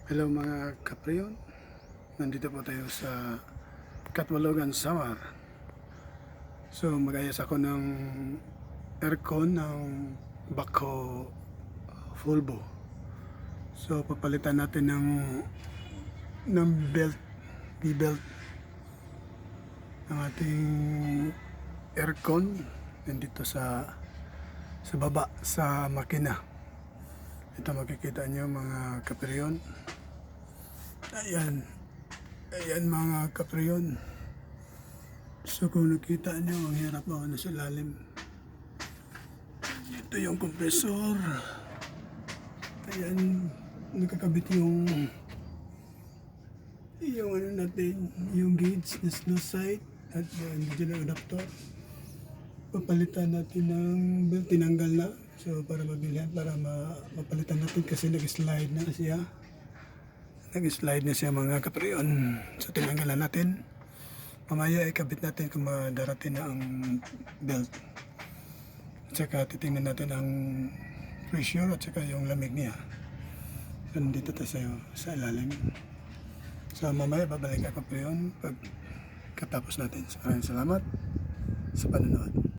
Hello mga kapriyon, nandito po tayo sa Catwalogan, Samar. So mag-ayos ako ng aircon ng Bako Fulbo. So papalitan natin ng belt, V-belt ng ating aircon nandito sa baba sa makina. Ito makikita nyo mga kapriyon. Ayan mga kapriyon. So kung nakita nyo, ang hirap ako na sa lalim. Ito yung compressor. Ayan, nakakabit yung ano natin, yung gauge na slow side at yung digital adapter. Papalitan natin ng belt, tinanggal na. So para mabilihan, para mapalitan natin kasi nag-slide na siya. Nag-slide na siya mga kapriyon. So tinanggalan natin. Mamaya ikabit natin kung madarating na ang belt. At saka titingnan natin ang pressure at saka yung lamig niya. So nandito tayo sa ilalim. So mamaya babalik ako kapriyon pag katapos natin. So maraming salamat sa panonood.